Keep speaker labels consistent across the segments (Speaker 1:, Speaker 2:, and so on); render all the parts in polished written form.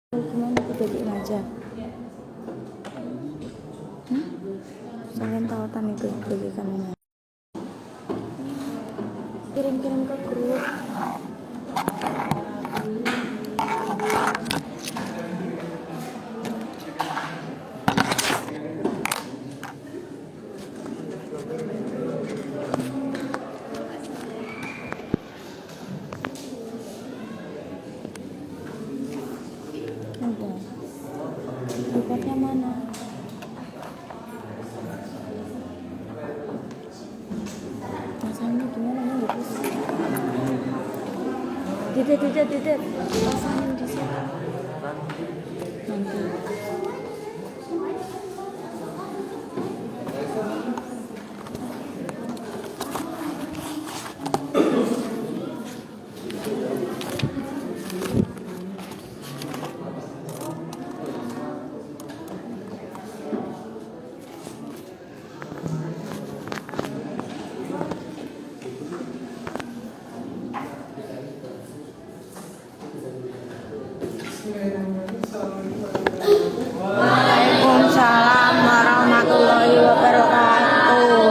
Speaker 1: Gimana aku jadiin aja. Kalian tautan itu bagikan ini. Kirim-kirim ke grup. Udah. Tripodnya mana? Pasangnya gimana nih? Tidak. Pasangin di situ. Nanti. Waalaikumsalam warahmatullahi wabarakatuh.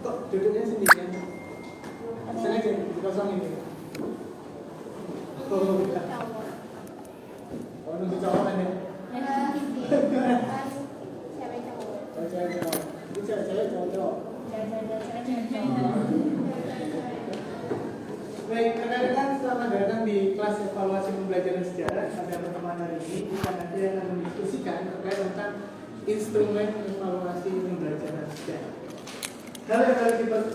Speaker 2: Kok duduknya sendirian? Sengaja dikosongin. Oh, enggak. Oh, nunggu cowok kan ya? Cewek-cewek, cowok-cowok. Baik, rekan-rekan selamat datang di kelas evaluasi pembelajaran sejarah. Pada pertemuan hari ini kita nanti akan mendiskusikan terkait tentang instrumen evaluasi pembelajaran sejarah. Hal yang harus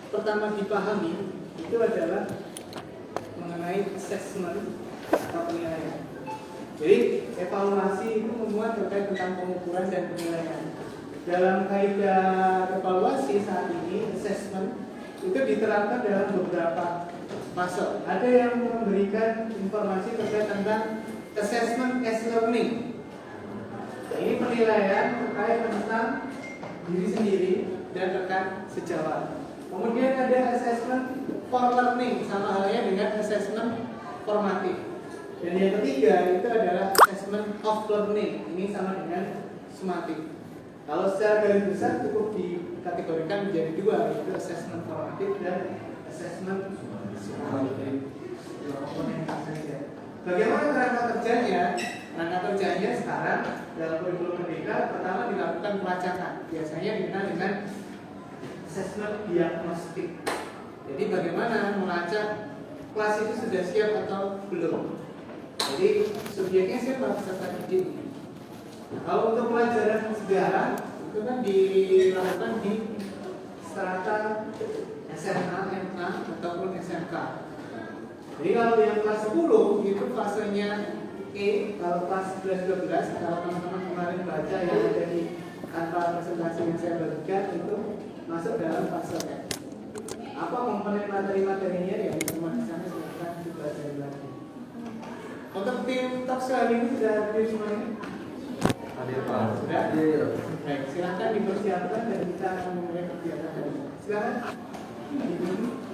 Speaker 2: pertama dipahami itu adalah mengenai assessment atau penilaian. Jadi evaluasi itu memuat terkait tentang pengukuran dan penilaian. Dalam kaidah evaluasi saat ini assessment itu diterapkan dalam beberapa fase. Ada yang memberikan informasi terkait tentang assessment as learning. Nah, ini penilaian terkait tentang diri sendiri dan rekan sejawat. Kemudian ada assessment for learning, sama halnya dengan assessment formatif. Dan yang ketiga itu adalah assessment of learning. Ini sama dengan sumatif. Kalau secara garis besar cukup dikategorikan menjadi dua, yaitu assessment formatif dan assessment sumatif. Bagaimana kerangka kerjanya? Kerangka kerjanya sekarang dalam kurikulum merdeka pertama dilakukan pelacakan. Biasanya dikenal dengan assessment diagnostik. Jadi bagaimana melacak kelas itu sudah siap atau belum. Jadi subjeknya siapa? Peserta didik. Kalau untuk pelajaran sejarah itu kan dilakukan di strata SMA, MA ataupun SMK. Jadi kalau yang kelas 10 itu fasenya E, kalau kelas 11-12 kalau teman-teman kemarin baca yang ada di kanva presentasi yang saya bagikan itu masuk dalam fase E. Apa komponen materi-materinya yang semua di sana silahkan dipelajari lagi. Untuk tim talk kali ini sudah hadir semuanya? Hadir Pak. Sudah? Hadir. Baik, silahkan dipersiapkan dan kita akan memulai kegiatan hari ini. Silakan.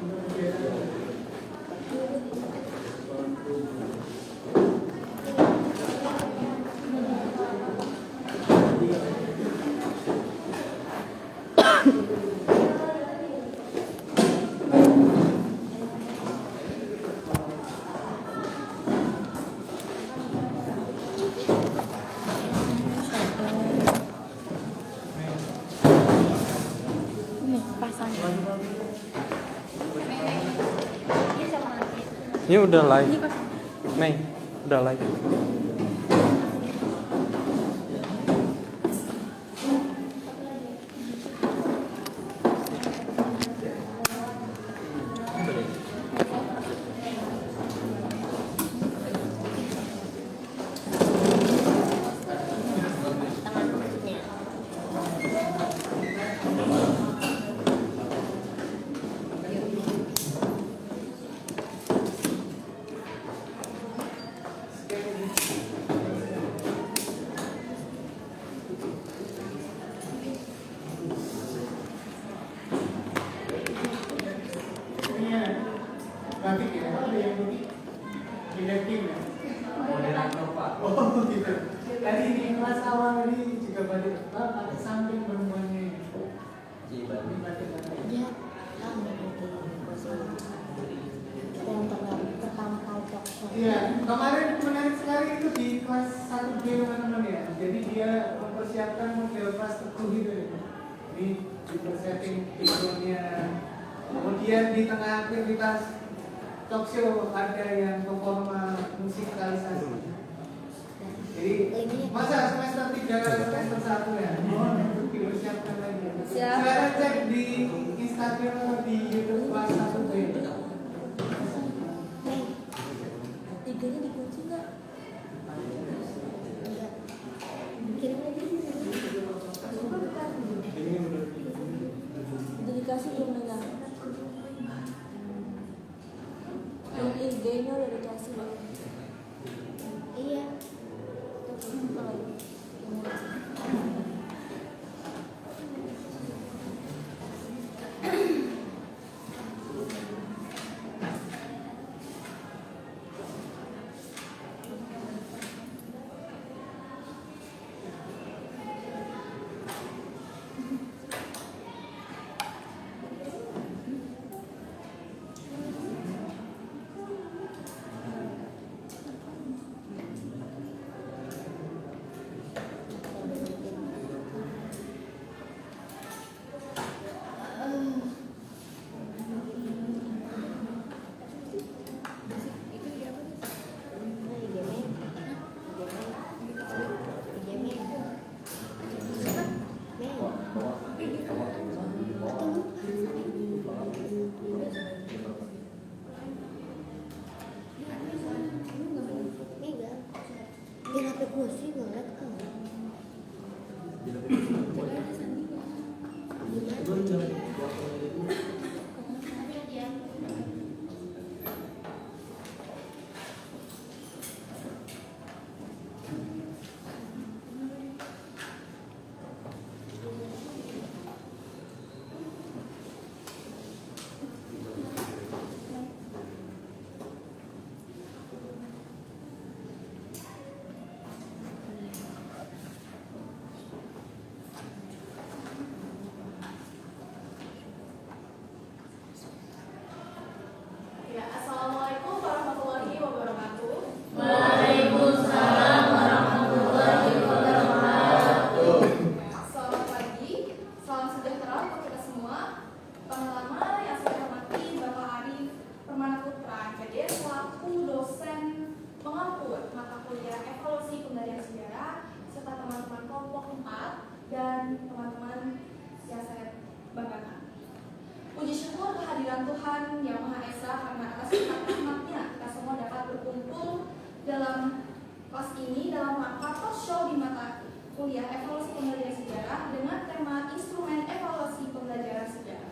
Speaker 2: Untuk kegiatan hari ini.
Speaker 3: Ini udah live. Mei, udah live.
Speaker 2: level ada yang lebih happy ya. Oh gitu. Tadi di kelas awal ini juga balik ada samping berhubungannya.
Speaker 1: Dia tahu kita yang pertama kali talk show.
Speaker 2: Iya, kemarin menarik sekali itu di kelas 1B teman-teman ya. Jadi dia mempersiapkan model kelas tertuh gitu ya. Ini dipersetting tidurnya. Kemudian di tengah aktivitas talk show ada yang performa musikalisasi. Jadi masa semester 3 semester 1 ya? Oh, dipersiapkan lagi.
Speaker 1: Siap.
Speaker 2: Sekarang cek di Instagram atau di YouTube kelas 1B.
Speaker 1: Tiganya dikunci nggak? Enggak. Kirim lagi. Udah dikasih belum megang? Yang IG-nya udah dikasih belum? Iya. Tuh, buka lagi.
Speaker 4: Assalamualaikum warahmatullahi wabarakatuh.
Speaker 1: Waalaikumsalam warahmatullahi wabarakatuh.
Speaker 4: Selamat pagi, salam sejahtera untuk kita semua. Pertama yang saya hormati Bapak Arif Permana Putra, jadi selaku dosen pengatur mata kuliah evaluasi pembelajaran sejarah serta teman-teman kelompok 4 dan teman-teman yang saya banggakan. Puji syukur kehadiran Tuhan Yang Maha Esa karena atas berkat rahmat-Nya kita semua dapat berkumpul dalam kelas ini dalam rangka talk show di mata kuliah evaluasi pembelajaran sejarah dengan tema instrumen evaluasi pembelajaran sejarah.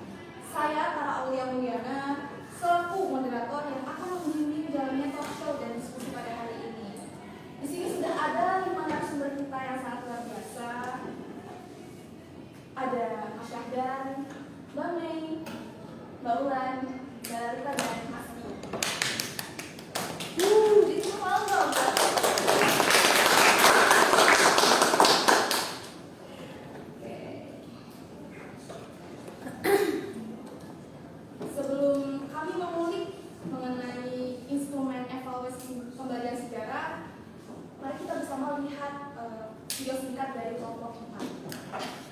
Speaker 4: Saya Tara Aulia Mulyana selaku moderator yang akan membimbing jalannya talk show dan diskusi pada hari ini. Di sini sudah ada 5 narasumber kita yang sangat luar biasa. Ada Mas Syahdan, Mbak Mei, Mbak Ulan, Mbak Rita, dan Mas Dio. Jadi semua malu dong. Oke. Sebelum kami mengulik mengenai instrumen evaluasi pembelajaran sejarah, mari kita bersama lihat video singkat dari kelompok 4.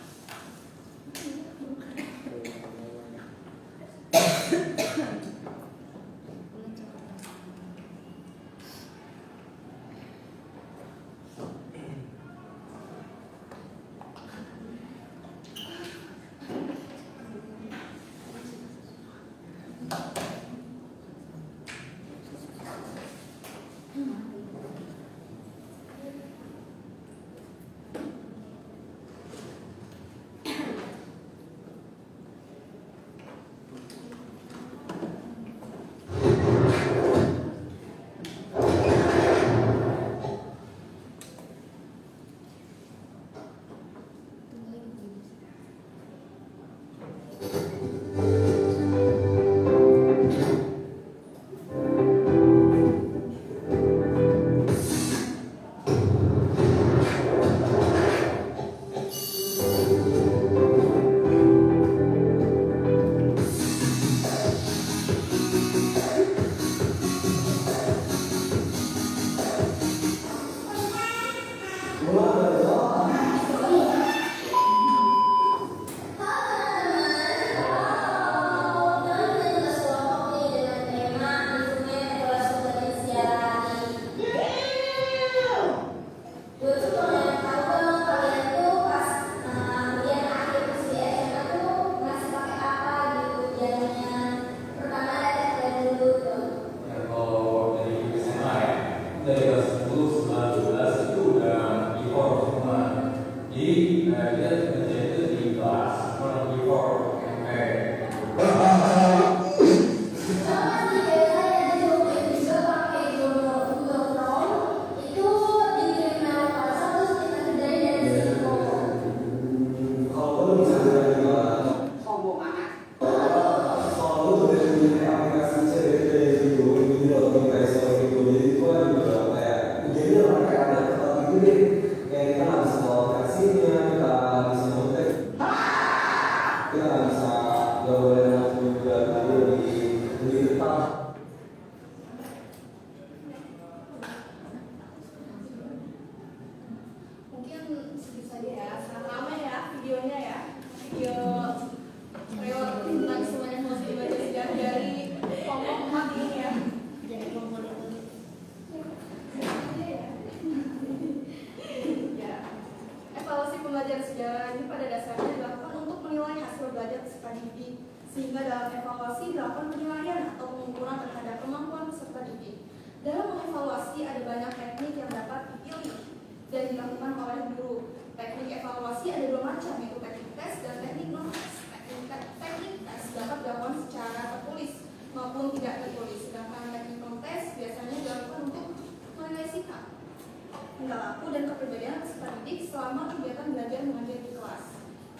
Speaker 4: selama kegiatan belajar mengajar di kelas.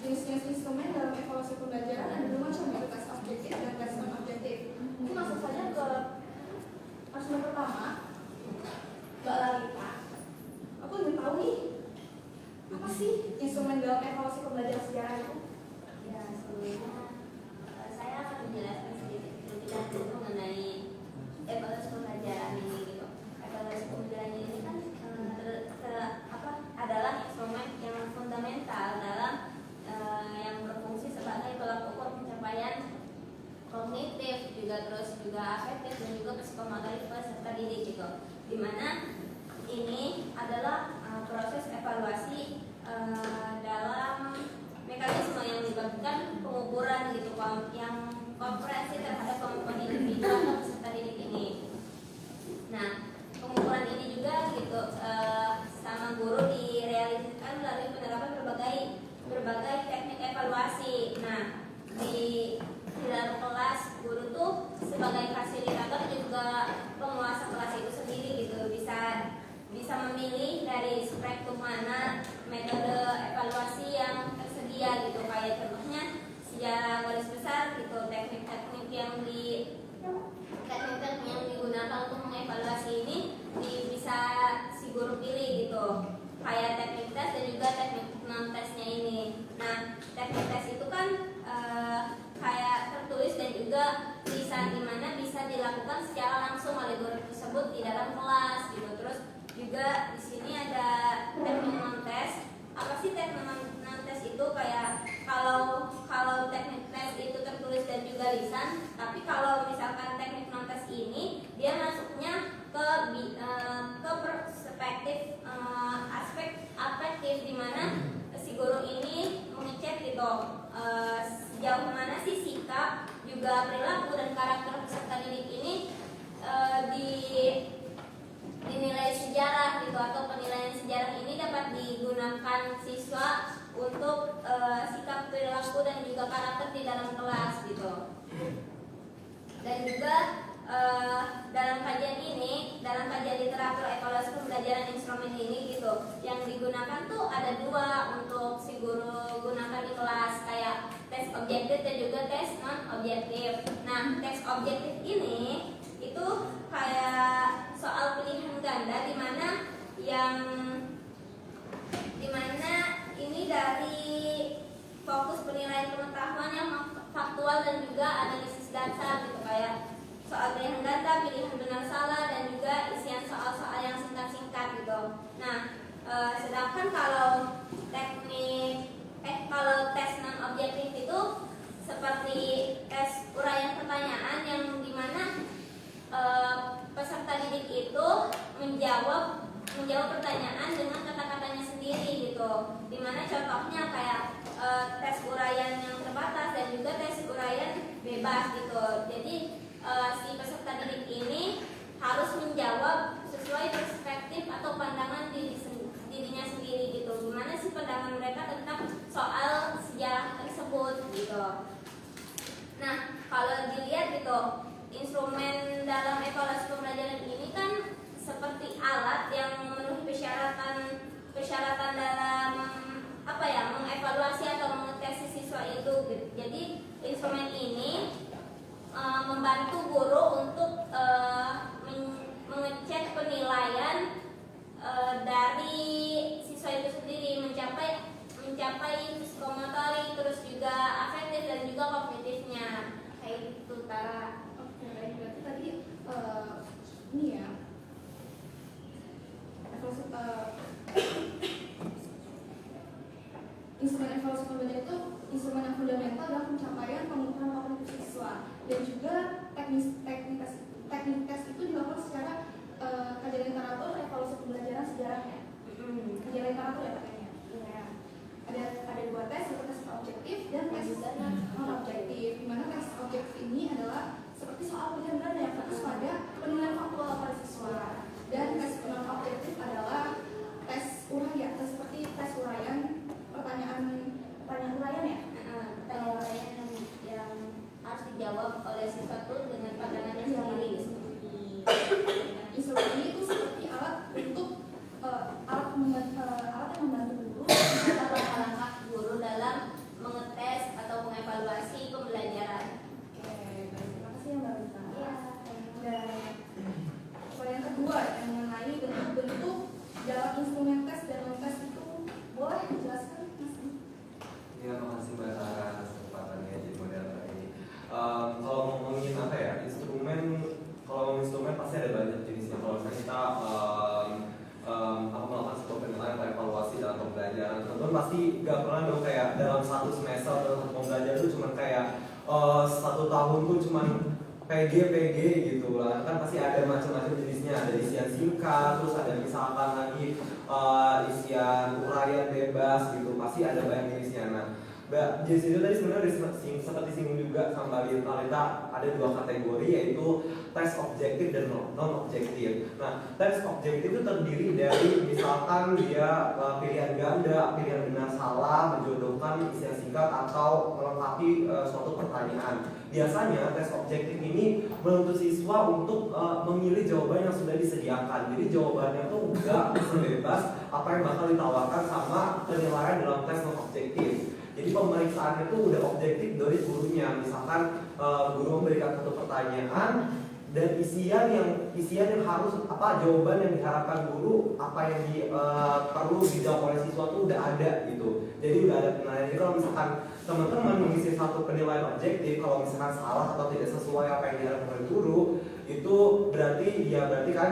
Speaker 4: Jenis-jenis instrumen dalam evaluasi pembelajaran ada dua macam, yaitu tes objektif dan tes non objektif. Ini masuk saja ke argumen pertama, Mbak Lalita. Aku ingin tahu nih, apa sih instrumen dalam evaluasi pembelajaran sejarah itu?
Speaker 1: Ya, sebelumnya saya akan menjelaskan sedikit lebih lanjut mengenai evaluasi pembelajaran ini gitu. Evaluasi pembelajaran ini kan adalah instrumen yang fundamental dalam yang berfungsi sebagai tolak ukur pencapaian kognitif juga afektif dan juga psikomotorik peserta didik gitu. Dimana ini adalah proses evaluasi dalam mekanisme yang melibatkan pengukuran gitu yang komprehensif terhadap kemampuan individu atau peserta didik ini. Nah, pengukuran ini juga gitu sama guru direalisasikan melalui penerapan berbagai teknik evaluasi. Nah, di dalam kelas guru tuh sebagai fasilitator juga penguasa kelas itu sendiri gitu bisa memilih dari spektrum mana metode evaluasi yang tersedia gitu. Kayak contohnya secara garis besar gitu teknik-teknik yang digunakan untuk mengevaluasi ini bisa si guru pilih gitu, kayak teknik tes dan juga teknik non tesnya ini. Nah, teknik tes itu kan kayak tertulis dan juga lisan, dimana bisa dilakukan secara langsung oleh guru tersebut di dalam kelas gitu. Terus juga di sini ada teknik non tes. Apa sih teknik non tes itu? Kayak kalau teknik tes itu tertulis dan juga lisan, tapi kalau misalkan teknik non tes ini dia masuknya ke perspektif aspek afektif, di mana si guru ini mengecek gitu sejauh mana sih sikap juga perilaku dan karakter peserta didik ini dinilai sejarah gitu, atau penilaian sejarah ini dapat digunakan siswa untuk sikap perilaku dan juga karakter di dalam kelas gitu. Dan juga dalam kajian literatur evaluasi pembelajaran instrumen ini gitu, yang digunakan tuh ada dua untuk si guru gunakan di kelas, kayak tes objektif dan juga tes non objektif. Nah, tes objektif ini itu kayak soal pilihan ganda, dimana ini dari fokus penilaian pengetahuan yang faktual dan juga analisis dasar gitu, kayak soal pilihan ganda, pilihan benar salah, dan juga isian soal-soal yang singkat-singkat gitu. Nah, sedangkan kalau tes non objektif itu seperti tes uraian pertanyaan, yang dimana peserta didik itu menjawab pertanyaan dengan kata-katanya sendiri gitu. Dimana contohnya kayak tes uraian yang terbatas dan juga tes uraian bebas gitu. Jadi si peserta didik ini harus menjawab sesuai perspektif atau pandangan dirinya sendiri gitu. Gimana sih pandangan mereka tentang soal sejarah tersebut gitu. Nah, kalau dilihat gitu, instrumen dalam evaluasi pembelajaran ini kan seperti alat yang memenuhi persyaratan dalam mengevaluasi atau mengetes siswa itu gitu. Jadi instrumen ini membantu guru untuk mengecek penilaian dari siswa itu sendiri, mencapai psikomotorik, terus juga afektif dan juga kognitifnya. Kayak gitu, Tara.
Speaker 4: Oke, baik. Berarti tadi ini ya, instrumen evaluasi pembelajaran itu instrumen yang fundamental dalam pencapaian pengukuran kognitif siswa, dan juga teknik tes itu dilakukan secara kajian literatur evaluasi pembelajaran sejarahnya. Kajian literatur ya pakainya. Ada dua tes, yaitu tes objektif dan tes non objektif. Di mana tes objektif ini adalah seperti soal pilihan ganda yang fokus pada penilaian faktual pada siswa, dan tes non objektif adalah tes uraian, seperti tes uraian pertanyaan uraian ya.
Speaker 1: Pertanyaan uraian yang harus dijawab oleh siswa tuh dengan pandangannya sendiri gitu.
Speaker 4: Instrumen ini tuh seperti alat yang membantu guru
Speaker 5: pasti ada banyak jenisnya. Kalau misalnya kita melakukan sebuah penilaian atau evaluasi dalam pembelajaran, teman-teman pasti gak pernah dong kayak dalam satu semester dalam satu pembelajaran itu cuma kayak 1 tahun tuh cuma PG gitu lah, kan pasti ada macam-macam jenisnya, ada isian singkat, terus ada misalkan lagi isian uraian bebas gitu, pasti ada banyak jenisnya. Nah, jenis itu tadi sebenarnya seperti singgung juga sama Talita, ada 2 kategori yaitu tes objektif dan non objektif. Nah, tes objektif itu terdiri dari misalkan dia pilihan ganda, pilihan benar salah, menjodohkan isian singkat atau melengkapi suatu pertanyaan. Biasanya tes objektif ini menuntut siswa untuk memilih jawaban yang sudah disediakan. Jadi jawabannya tuh enggak sebebas apa yang bakal ditawarkan sama penilaian dalam tes non objektif. Jadi pemeriksaannya itu udah objektif dari gurunya. Misalkan guru memberikan satu pertanyaan dan isian yang harus jawaban yang diharapkan guru, apa yang perlu dijawab oleh siswa itu udah ada gitu. Jadi udah ada penilaian. Jadi kalau misalkan teman-teman mengisi satu penilaian objektif, kalau misalkan salah atau tidak sesuai apa yang diharapkan oleh guru, itu berarti kan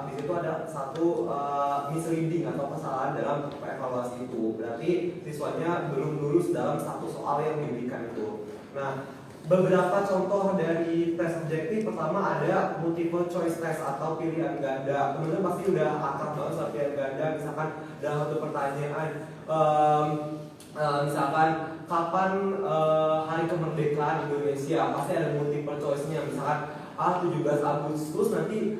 Speaker 5: di situ ada satu misleading atau kesalahan dalam evaluasi itu. Berarti siswanya belum lulus dalam satu soal yang diberikan itu. Nah, beberapa contoh dari tes objektif, pertama ada multiple choice test atau pilihan ganda. Teman-teman pasti udah akrab banget sama pilihan ganda. Misalkan dalam satu pertanyaan, misalkan kapan hari kemerdekaan Indonesia, pasti ada multiple choice-nya. Misalkan 17 Agustus, nanti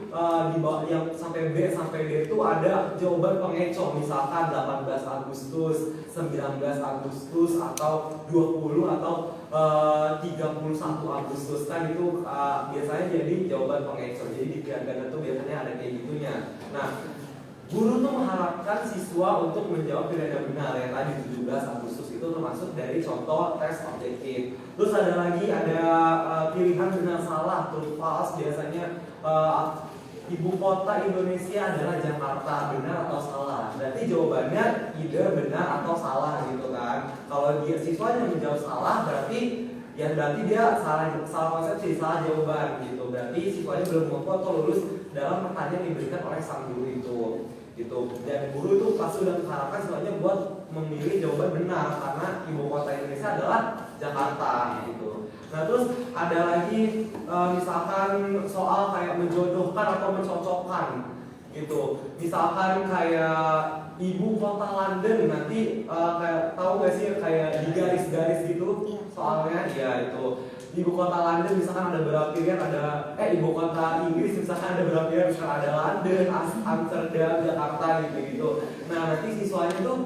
Speaker 5: di bawah yang sampai B sampai D itu ada jawaban pengecoh, misalkan 18 Agustus, 19 Agustus atau 20 atau 31 Agustus, kan itu biasanya jadi jawaban pengecoh. Jadi di pilihan ganda tuh biasanya ada kayak gitunya. Nah, guru tuh mengharapkan siswa untuk menjawab pilihan yang benar, yang tadi 17 Agustus itu termasuk dari contoh tes objektif. Terus ada lagi pilihan benar salah, true false. Biasanya ibu kota Indonesia adalah Jakarta, benar atau salah? Berarti jawabannya either benar atau salah gitu kan. Kalau dia siswanya menjawab salah, berarti dia salah konsepsi, salah jawaban gitu. Berarti siswanya belum mampu atau lulus dalam pertanyaan yang diberikan oleh sang guru itu gitu. Dan guru itu pasti sudah mengharapkan siswanya buat memilih jawaban benar karena ibu kota Indonesia adalah Jakarta gitu. Nah, terus ada lagi misalkan soal kayak menjodohkan atau mencocokkan gitu. Misalkan kayak ibu kota London, nanti kayak tahu gak sih kayak di garis-garis gitu soalnya, ya itu ibu kota London misalkan ada berapa pilihan, ada ibu kota Inggris misalkan ada berapa pilihan, misalkan ada London, Amsterdam, Jakarta gitu. Nah, nanti siswanya tuh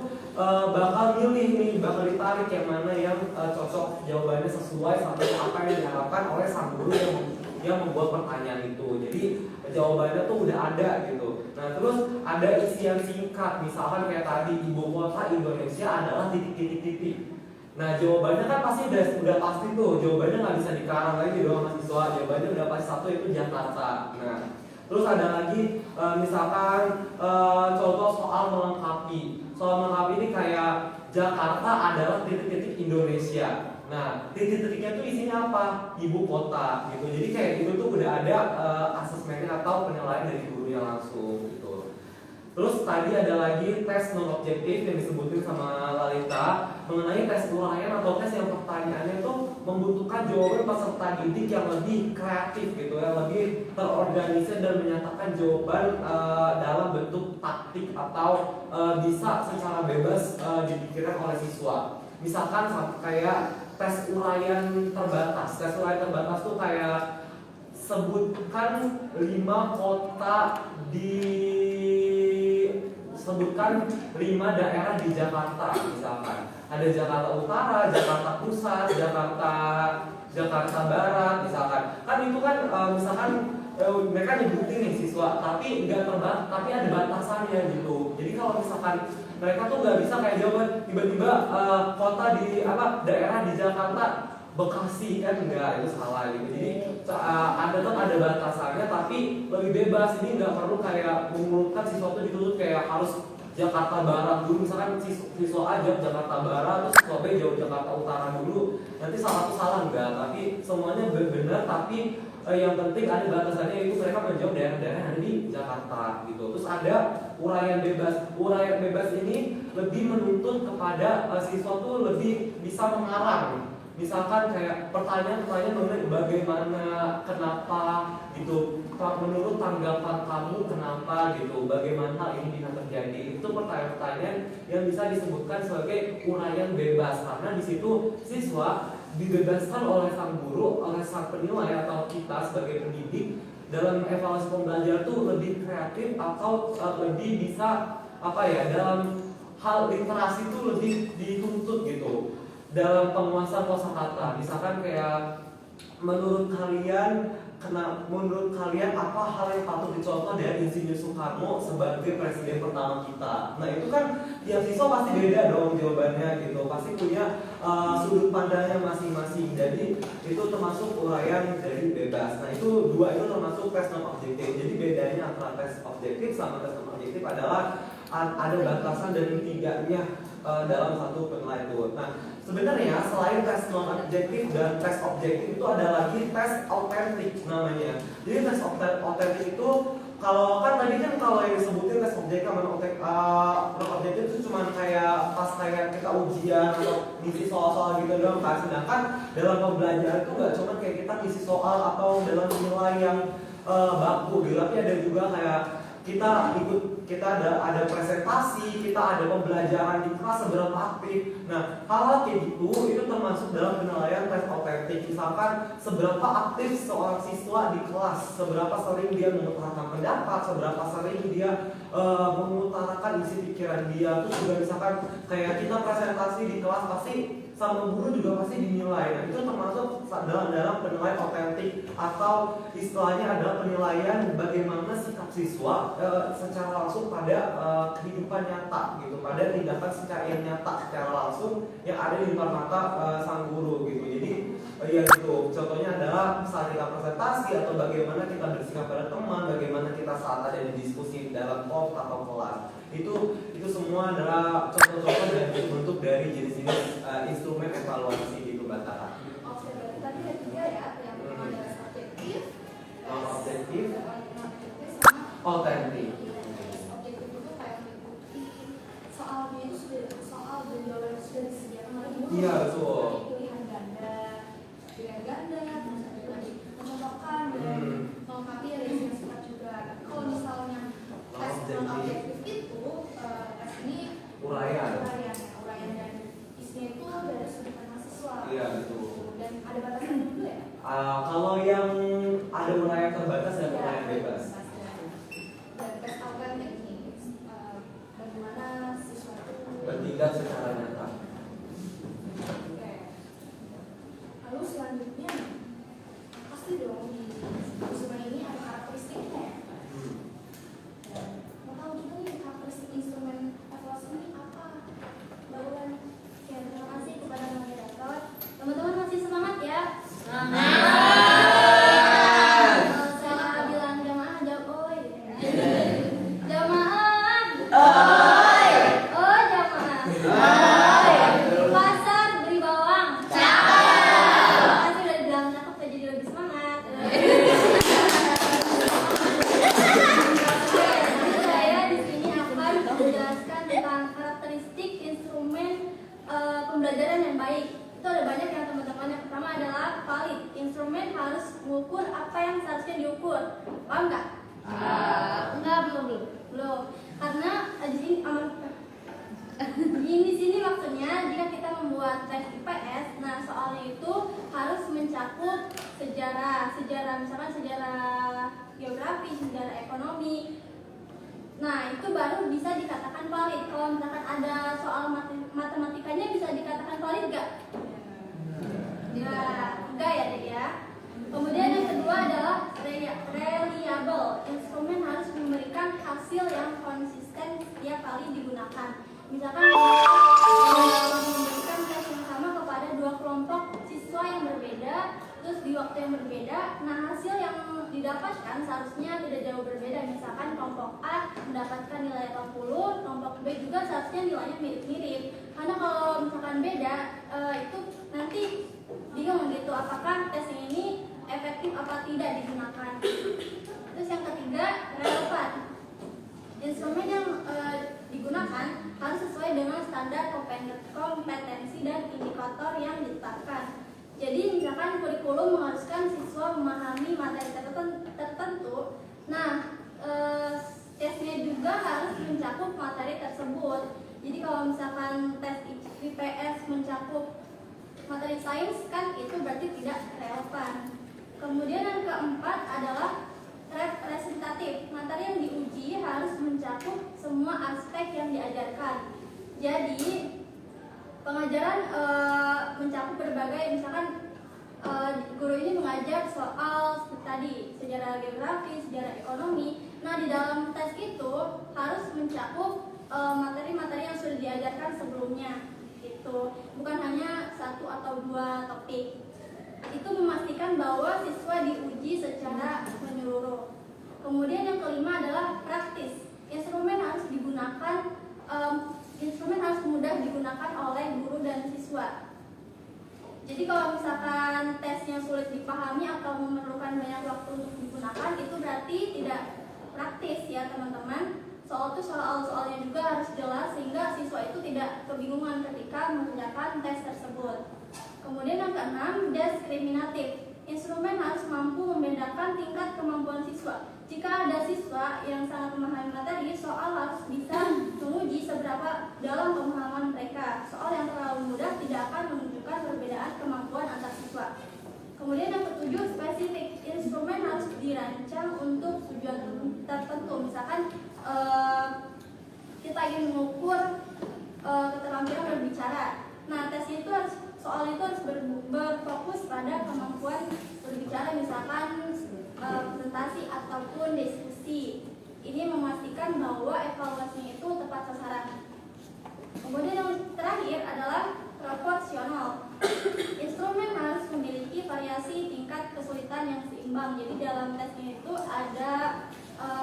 Speaker 5: bakal milih nih, bakal ditarik yang mana yang cocok jawabannya sesuai sama apa yang diharapkan oleh sang guru yang membuat pertanyaan itu. Jadi jawabannya tuh udah ada gitu. Nah, terus ada isian singkat, misalkan kayak tadi ibu kota Indonesia adalah titik. Nah, jawabannya kan pasti udah pasti tuh, jawabannya nggak bisa dikarang lagi dong mahasiswa. Jawabannya udah pasti satu, itu Jakarta. Nah, terus ada lagi misalkan contoh soal melengkapi. Soal melengkapi ini kayak Jakarta adalah titik-titik Indonesia. Nah, titik-titiknya tuh isinya apa? Ibu kota gitu. Jadi kayak gitu tuh udah ada asesmennya atau penilaian dari gurunya langsung gitu. Terus tadi ada lagi tes non objektif yang disebutin sama Lalita mengenai tes uraian atau tes yang pertanyaannya itu membutuhkan jawaban peserta didik yang lebih kreatif gitu, yang lebih terorganisir dan menyatakan jawaban dalam bentuk taktik atau bisa secara bebas dipikirkan oleh siswa. Misalkan kayak tes uraian terbatas. Tes uraian terbatas tuh kayak sebutkan 5 kota sebutkan 5 daerah di Jakarta, misalkan ada Jakarta Utara, Jakarta Pusat, Jakarta Barat, misalkan. Kan itu kan misalkan mereka nyebutin nih siswa, tapi nggak terbatas, tapi ada batasannya gitu. Jadi kalau misalkan mereka tuh nggak bisa kayak jawaban tiba-tiba kota di daerah di Jakarta Bekasi, kan enggak, itu salah gitu. Jadi tetap ada batasannya, tapi lebih bebas. Ini nggak perlu kayak mengurutkan siswa itu dituntut kayak harus Jakarta Barat dulu. Misalkan siswa A jawab Jakarta Barat, terus siswa B jawab Jakarta Utara dulu. Nanti salah satu salah enggak, tapi semuanya benar, tapi yang penting ada batasannya, itu mereka menjawab daerah-daerah yang ada di Jakarta gitu. Terus ada uraian bebas. Uraian bebas ini lebih menuntut kepada siswa tuh lebih bisa mengarang. Misalkan kayak pertanyaan-pertanyaan mengenai bagaimana, kenapa gitu, menurut tanggapan kamu kenapa gitu, bagaimana hal ini bisa terjadi. Itu pertanyaan-pertanyaan yang bisa disebutkan sebagai uraian bebas, karena di situ siswa dibebaskan oleh sang guru, oleh sang penilai atau kita sebagai pendidik dalam evaluasi pembelajaran tuh lebih kreatif atau lebih bisa apa ya, dalam hal literasi itu lebih dituntut gitu dalam penguasaan kosakata. Misalkan kayak menurut kalian apa hal yang patut dicontoh dari Insinyur Soekarno sebagai presiden pertama kita? Nah itu kan tiap siswa pasti beda dong jawabannya gitu, pasti punya sudut pandangnya masing-masing. Jadi itu termasuk uraian dari bebas. Nah itu dua itu termasuk tes non objektif. Jadi bedanya antara tes objektif sama tes non objektif adalah ada batasan dari tiganya dalam satu penilaian itu. Nah sebenarnya selain tes non objektif dan tes objektif itu ada lagi tes autentik namanya. Jadi tes autentik itu kalau kan tadi kan kalau yang disebutin tes objektif sama non objektif itu cuma kayak pas kayak kita ujian atau ngisi soal-soal gitu doang kan. Sedangkan dalam pembelajaran itu nggak cuma kayak kita ngisi soal atau dalam nilai yang baku gitu, tapi ada juga kayak kita ada presentasi, kita ada pembelajaran di kelas seberapa aktif. Nah, hal kayak gitu itu termasuk dalam penilaian tes autentik. Misalkan seberapa aktif seorang siswa di kelas, seberapa sering dia mengutarakan pendapat, seberapa sering dia mengutarakan isi pikiran dia. Terus juga misalkan kayak kita presentasi di kelas pasti sama guru juga pasti dinilai. Nah, itu termasuk dalam penilaian autentik atau istilahnya adalah penilaian bagaimana sikap siswa secara langsung pada kehidupan nyata gitu, pada tindakan secara yang nyata secara langsung yang ada di depan mata sang guru gitu. Jadi ya gitu. Contohnya adalah saat kita presentasi atau bagaimana kita bersikap pada teman, bagaimana kita saat ada di diskusi dalam talk atau kelas. Itu semua adalah contoh-contoh dan bentuk dari jenis-jenis instrumen evaluasi gitu Mbak Tara.
Speaker 4: Oke, berarti tadi ada 3 ya, yang pertama adalah subjektif,
Speaker 5: objektif,
Speaker 4: sama
Speaker 5: autentik.
Speaker 4: objektif itu kayak mengikuti soalnya itu soal dan jawaban sudah disediakan oleh guru.
Speaker 5: Iya betul.
Speaker 4: Pilihan ganda, terus ada lagi mencontohkan dan melengkapi dari sifat juga. Kalau misalnya tes non objektif itu tes ini
Speaker 5: Uraian
Speaker 4: dan isinya itu dari sudut pandang siswa.
Speaker 5: Iya betul.
Speaker 4: Dan ada batasannya juga ya.
Speaker 5: Kalau yang ada uraian terbatas dan uraian bebas.
Speaker 4: Dan tes autentik ini bagaimana siswa itu
Speaker 5: Bertindak secara nyata.
Speaker 4: Oke. Lalu selanjutnya pasti dong di instrumen ini ada karakteristiknya ya. Dan mau tahu juga nih karakteristik instrumen evaluasi ini apa? Baruan.
Speaker 1: Oke, terima kasih kepada moderator. Teman-teman masih semangat ya? Kalau saya bilang jamaah, jawab oi. Jamaah. Oi. Oh, jamaah. Oi. Pasar beli bawang. Terima kasih udah dibilang cakep, saya jadi lebih semangat. Saya di sini akan menjelaskan tentang karakteristik instrumen pembelajaran yang baik. Itu ada banyak yang teman-teman. Yang pertama adalah valid. Instrumen harus mengukur apa yang seharusnya diukur. Paham nggak? Enggak, belum. Karena di sini maksudnya jika kita membuat tes IPS, nah soalnya itu harus mencakup sejarah misalkan sejarah geografi, sejarah ekonomi. Nah, itu baru bisa dikatakan valid. Kalau misalkan ada soal matematikanya bisa dikatakan valid nggak? Ya, enggak ya dek ya. Kemudian yang kedua adalah reliable. Instrumen harus memberikan hasil yang konsisten setiap kali digunakan. Misalkan memberikan tes yang sama kepada 2 kelompok siswa yang berbeda, terus di waktu yang berbeda, nah hasil yang didapatkan seharusnya tidak jauh berbeda. Misalkan kelompok A mendapatkan nilai 80, kelompok B juga seharusnya nilainya mirip-mirip. Karena kalau misalkan beda, itu nanti bingung gitu, apakah tes ini
Speaker 6: efektif apa tidak digunakan. Terus yang ketiga, relevan. Instrumen yang digunakan harus sesuai dengan standar kompetensi dan indikator yang ditetapkan. Jadi misalkan kurikulum mengharuskan siswa memahami materi tertentu. Nah, tesnya juga harus mencakup materi tersebut. Jadi kalau misalkan tes IPS mencakup materi sains kan itu berarti tidak relevan. Kemudian yang keempat adalah representatif. Materi yang diuji harus mencakup semua aspek yang diajarkan. Jadi pengajaran mencakup berbagai, misalkan guru ini mengajar soal seperti tadi sejarah geografi, sejarah ekonomi. Nah, di dalam tes itu harus mencakup materi-materi yang sudah diajarkan sebelumnya. Itu bukan hanya satu atau dua topik. Itu memastikan bahwa siswa diuji secara menyeluruh. Kemudian yang kelima adalah praktis. Instrumen harus mudah digunakan oleh guru dan siswa. Jadi kalau misalkan tesnya sulit dipahami atau memerlukan banyak waktu untuk digunakan, itu berarti tidak praktis ya teman-teman. Soalnya juga harus jelas sehingga siswa itu tidak kebingungan ketika mengerjakan tes tersebut. Kemudian yang keenam, diskriminatif. Instrumen harus mampu membedakan tingkat kemampuan siswa. Jika ada siswa yang sangat memahami materi, soal harus bisa menguji seberapa dalam pemahaman mereka. Soal yang terlalu mudah tidak akan menunjukkan perbedaan kemampuan antar siswa. Kemudian yang ketujuh, spesifik. Instrumen harus dirancang untuk tujuan tertentu. Misalkan kita ingin mengukur keterampilan berbicara. Nah, tes itu soal itu harus berfokus pada kemampuan berbicara, misalkan presentasi ataupun diskusi. Ini memastikan bahwa evaluasinya itu tepat sasaran. Kemudian yang terakhir adalah proporsional. Instrumen harus memiliki variasi tingkat kesulitan yang seimbang. Jadi dalam tesnya itu ada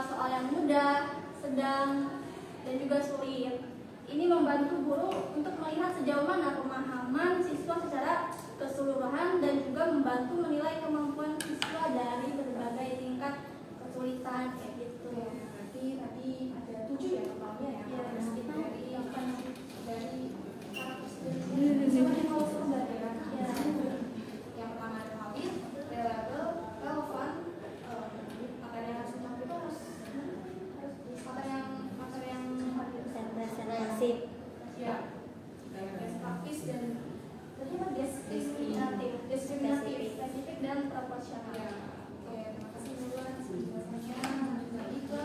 Speaker 6: soal yang mudah, sedang, dan juga sulit. Ini membantu guru untuk melihat sejauh mana pemahaman siswa secara keseluruhan dan juga membantu menilai kemampuan siswa dari berbagai tingkat kesulitan kayak gitu.
Speaker 4: Berarti tadi ada 7 ya totalnya ya.
Speaker 6: Ya,
Speaker 4: Kita dari yang pertama ada habis, reliable, relevan, materi yang harus mencakup itu harus materi yang
Speaker 1: Representatif.
Speaker 4: ya, dan praktis dan tadi apa diskriminatif,
Speaker 6: spesifik dan proporsional.
Speaker 4: ya. Oke, terima kasih dulu atas penjelasannya. Lanjut lagi ke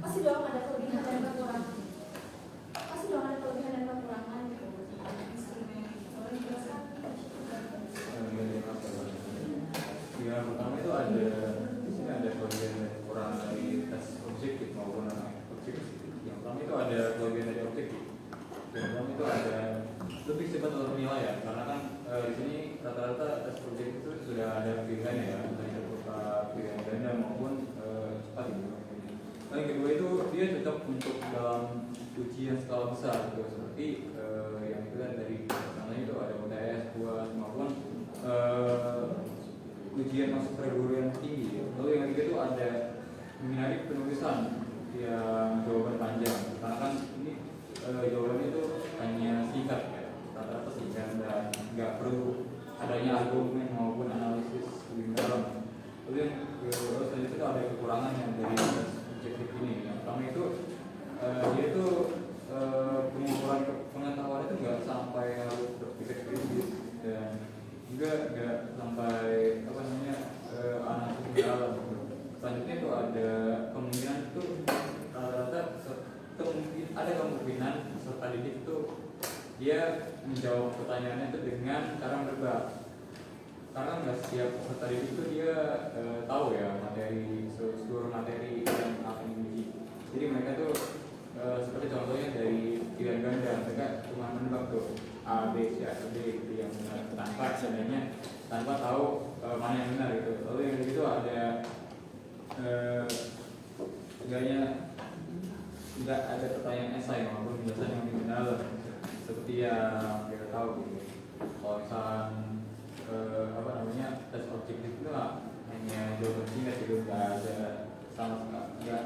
Speaker 4: pasti dong ada kelebihan dan kekurangan. Pasti dong ada kelebihan dan kekurangan instrumen. Boleh dijelaskan?
Speaker 7: Yang pertama itu ada di sini ada kelebihan dan kekurangan dari tes objektif maupun objektif. Yang pertama itu ada kelebihan dari objektif. Yang pertama itu ada lebih cepat untuk menilai ya, karena kan di sini rata-rata tes objektif itu sudah ada pilihannya ya, entah berupa pilihan ganda maupun cepat gitu. Nah, yang kedua itu dia cocok untuk dalam ujian skala besar gitu, seperti yang itu kan dari contohnya itu ada UTS, UAS maupun ujian masuk perguruan tinggi. Lalu yang ketiga itu ada menghindari penulisan yang jawaban panjang, karena kan ini jawabannya itu hanya singkat ya, rata-rata singkat dan nggak perlu adanya argumen maupun analisis lebih mendalam. Lalu yang selanjutnya itu ada kekurangan yang dari tes objektif ini. Yang pertama itu dia itu pengukuran pengetahuan itu nggak sampai harus berpikir kritis dan juga nggak sampai analisis mendalam. Selanjutnya itu ada kemungkinan itu rata-rata ada kemungkinan peserta didik itu dia menjawab pertanyaannya itu dengan cara menebak, karena nggak setiap peserta didik itu dia tahu ya seluruh materi yang akan diuji. Jadi mereka tuh seperti contohnya dari pilihan ganda, mereka cuma menebak tuh A, B, C, atau D gitu yang benar, tanpa tahu mana yang benar gitu. Lalu yang itu ada nggak ada pertanyaan esai maupun penjelasan yang lebih mendalam, seperti yang kita tahu gitu. Kalau misalnya tes objektif itu lah hanya jawaban singkat gitu, nggak ada sama sekali nggak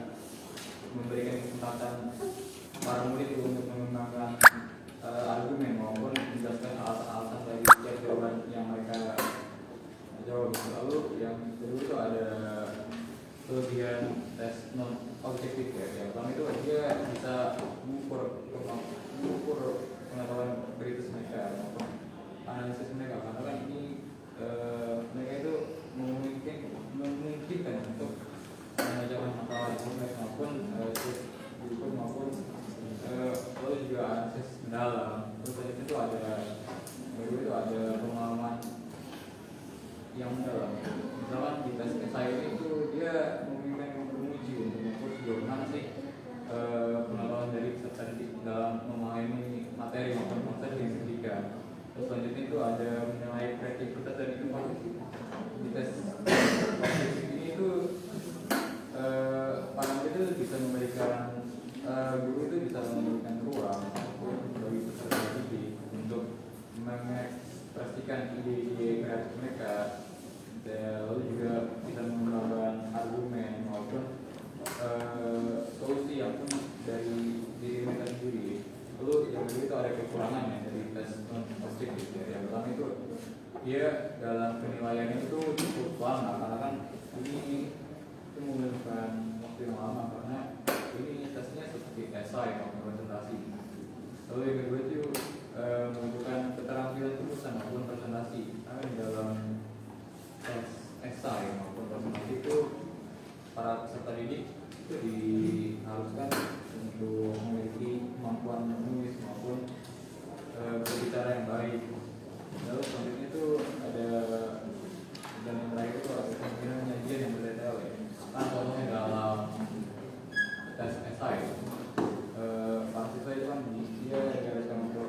Speaker 7: memberikan kesempatan para murid untuk mengembangkan argumen maupun menjelaskan alasan-alasan dari setiap jawaban yang mereka jawab. Lalu yang kedua itu ada kelebihan tes non objektif ya. Yang pertama itu dia bisa mengukur pengetahuan kritis mereka maupun analisis mereka, karena kan ini mereka itu memungkinkan untuk mengajarkan masalah di kompleks maupun lalu juga analisis mendalam. Terus itu ada pengalaman yang mendalam. Misalkan di tes esai itu dia memungkinkan menguji untuk mengukur sejauh mana sih pengetahuan dari peserta didik dalam memahami materi maupun konsep yang diberikan. Terus selanjutnya itu ada menilai kreativitas dan inovasi. Di tes objektif ini itu para murid itu bisa memberikan guru itu bisa memberikan ruang bagi peserta didik untuk mengekspresikan ide-ide kreatif mereka, lalu juga bisa mengembangkan argumen maupun solusi yang pun dari diri mereka sendiri. Lalu yang kedua itu ada kekurangannya dari tes objektif ya. Yang pertama itu dia dalam penilaiannya itu cukup lama, karena kan ini itu membutuhkan waktu yang lama karena ini tesnya seperti esai maupun presentasi. Lalu yang kedua itu membutuhkan keterampilan tulisan maupun presentasi. Karena di dalam tes esai maupun presentasi itu para peserta didik itu diharuskan untuk memiliki kemampuan menulis maupun berbicara yang baik. Lalu selanjutnya itu ada dan yang terakhir itu ada kemungkinan penyajian yang berdetail ya. Kan contohnya dalam tes esai para siswa itu kan dia diharuskan untuk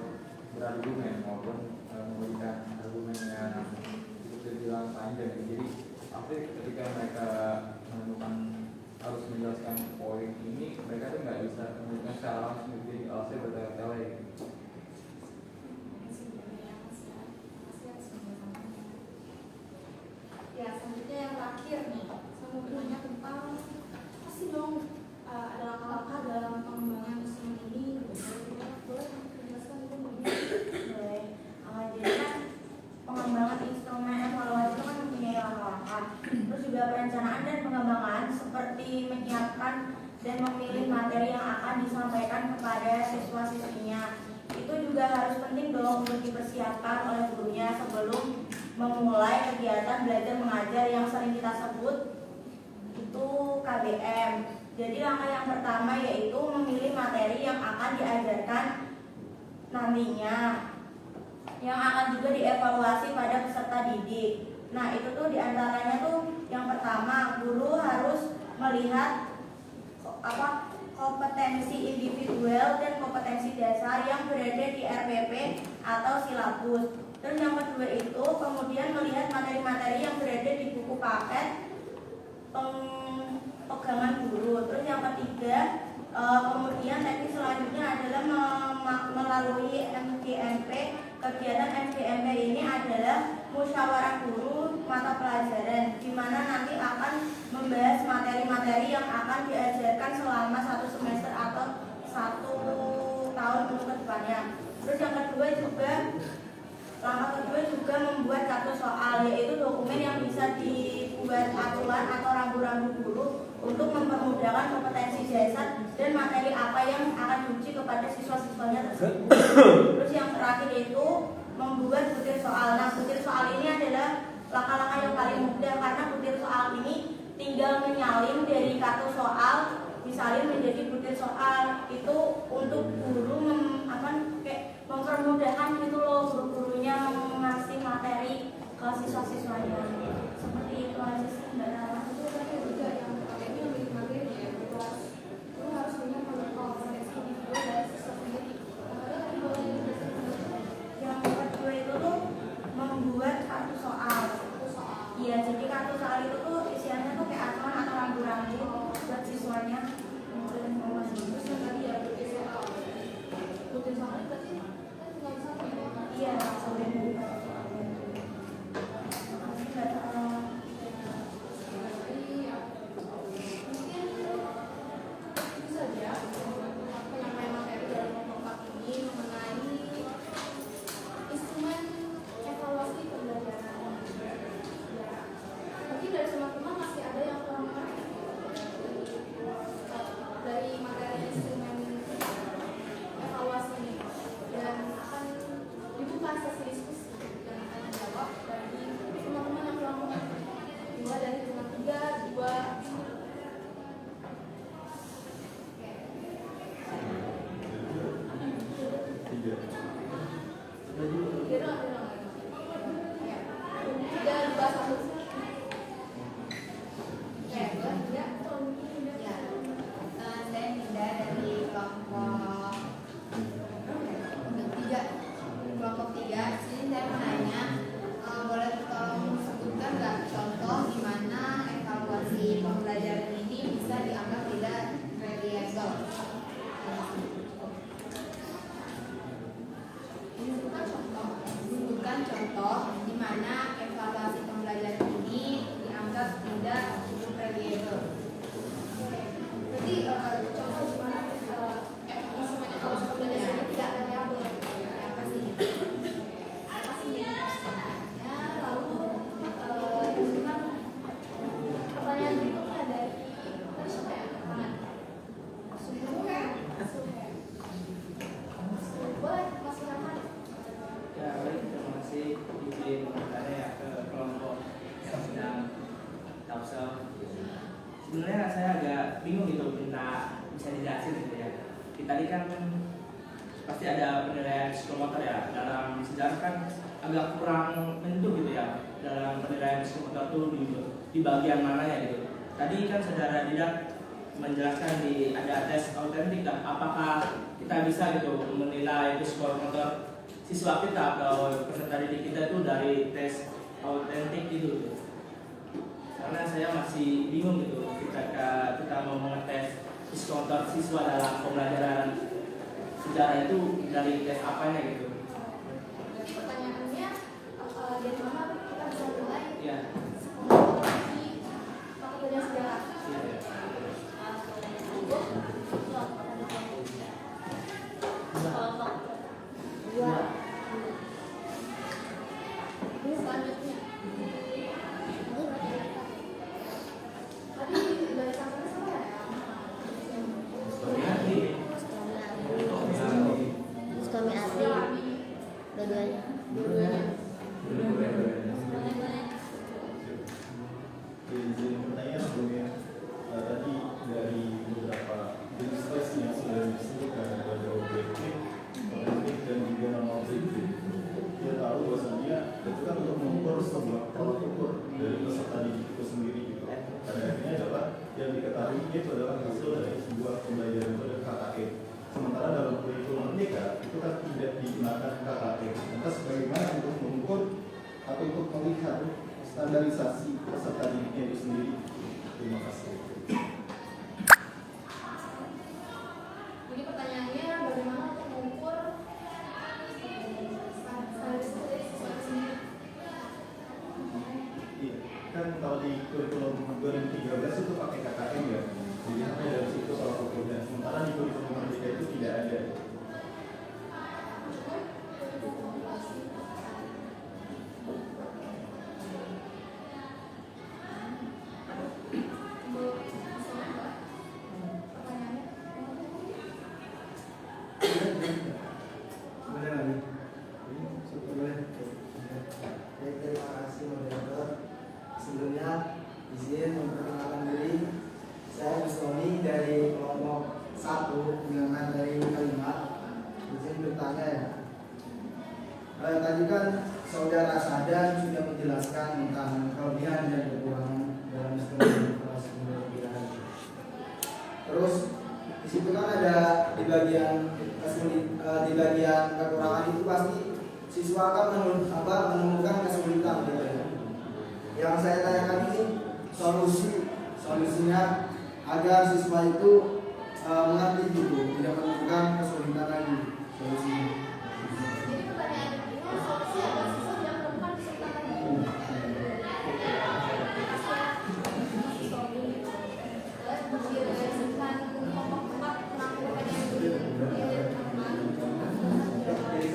Speaker 7: berargumen maupun memberikan argumen yang cukup terbilang panjang. Jadi akhirnya ketika mereka menemukan harus menjelaskan poin ini, mereka tuh nggak bisa memberikan secara langsung, jadi alasnya bertele-tele.
Speaker 4: Ya, selanjutnya yang terakhir nih, saya mau bertanya tentang apa sih dong ada langkah-langkah dalam pengembangan instrumen ini? Boleh dijelaskan itu mungkin?
Speaker 6: Boleh. Jadi kan pengembangan instrumen evaluasi itu kan mempunyai langkah-langkah. Terus juga perencanaan dan pengembangan seperti menyiapkan dan memilih materi yang akan disampaikan kepada siswa-siswinya. Itu juga harus penting dong untuk dipersiapkan oleh gurunya sebelum memulai kegiatan belajar mengajar yang sering kita sebut itu KBM. Jadi langkah yang pertama yaitu memilih materi yang akan diajarkan nantinya, yang akan juga dievaluasi pada peserta didik. Nah itu tuh diantaranya tuh yang pertama, guru harus melihat kompetensi individual dan kompetensi dasar yang berada di RPP atau silabus. Terus yang kedua itu kemudian melihat materi-materi yang berada di buku paket pegangan guru. Terus yang ketiga kemudian teknik selanjutnya adalah melalui MGMP. Kegiatan MGMP ini adalah musyawarah guru mata pelajaran, di mana nanti akan membahas materi-materi yang akan diajarkan selama 1 semester atau 1 tahun untuk kedepannya. Terus yang kedua juga langkah kedua juga membuat kartu soal, yaitu dokumen yang bisa dibuat aturan atau rambu-rambu guru untuk mempermudahkan kompetensi dasar dan materi apa yang akan diuji kepada siswa-siswanya tersebut. Terus yang terakhir itu membuat butir soal. Nah, butir soal ini adalah langkah-langkah yang paling mudah karena butir soal ini tinggal menyalin dari kartu soal, disalin menjadi butir soal. Itu untuk guru mempermudahkan gitu loh, guru-gurunya mengasih materi ke siswa-siswanya. Seperti itu aja sih, Mbak Rara.
Speaker 4: Itu tadi juga yang ini yang bikin materi ya, kelas itu harus punya kompetensi individual dari siswa sendiri. Ada tadi boleh dijelaskan?
Speaker 6: Yang kedua itu tuh membuat kartu soal. Iya, jadi kartu soal itu tuh isiannya tuh kayak aturan atau rambu-rambu buat siswanya.
Speaker 4: Terus yang tadi ya butir soal. Butir soal berarti kan tinggal satu ya?
Speaker 6: Iya, sampai
Speaker 8: saya agak bingung gitu, minta bisa dijelasin gitu ya. Tadi kan pasti ada penilaian psikomotor ya, dalam sejarah kan agak kurang menentu gitu ya dalam penilaian psikomotor itu di bagian mana ya gitu. Tadi kan saudara Didak menjelaskan ada tes autentik, apakah kita bisa gitu menilai psikomotor siswa kita atau peserta didik kita itu dari tes autentik itu? Karena saya masih bingung gitu ketika kita mau mengetes psikomotor siswa dalam pembelajaran sejarah itu dari tes apanya gitu.
Speaker 4: Pertanyaannya dari mana kita bisa mulai
Speaker 8: Iya.
Speaker 4: di fakultas sejarah?
Speaker 8: Iya.
Speaker 1: Kelompok
Speaker 6: Dua. Ini selanjutnya.
Speaker 4: Tadi dari sampai sama ya?
Speaker 6: Suami asli. Dua-duanya.
Speaker 9: Izin pertanyaan sebelumnya, tadi dari beberapa jenis tes yang sudah disebutkan ada objektif, autentik dan juga non objektif. Kita tahu bahwasanya itu kan untuk mengukur sebuah tolak ukur dari peserta didik itu sendiri. Pada akhirnya adalah yang diketahui itu adalah hasil dari sebuah pembelajaran pada KKN. Sementara dalam kurikulum merdeka itu kan tidak digunakan KKN. Lantas bagaimana untuk mengukur atau untuk melihat standarisasi peserta didiknya itu sendiri? Terima kasih.
Speaker 4: Jadi pertanyaannya bagaimana untuk mengukur standarisasi siswa sendiri?
Speaker 9: Iya, kan kalau di kurikulum 2013 itu pakai KKN ya. Jadi hanya dari situ tolak ukurnya. Sementara di kurikulum merdeka itu tidak ada.
Speaker 10: Terima kasih moderator. Sebelumnya izin memperkenalkan diri. Saya Musoni dari kelompok 1 pendengar dari kalimat. Izin bertanya ya. Tadi kan saudara Sadan sudah menjelaskan tentang kelebihan dan kekurangan dalam instrumen informasi pembelajaran. Terus di situ kan ada di bagian kekurangan itu pasti siswa akan menemukan kesulitan gitu ya. Yang saya tanyakan ini solusinya agar siswa itu mengerti gitu, tidak menemukan kesulitan lagi solusinya.
Speaker 4: Jadi pertanyaan ini solusi agar siswa tidak menemukan kesulitan lagi.
Speaker 10: Jadi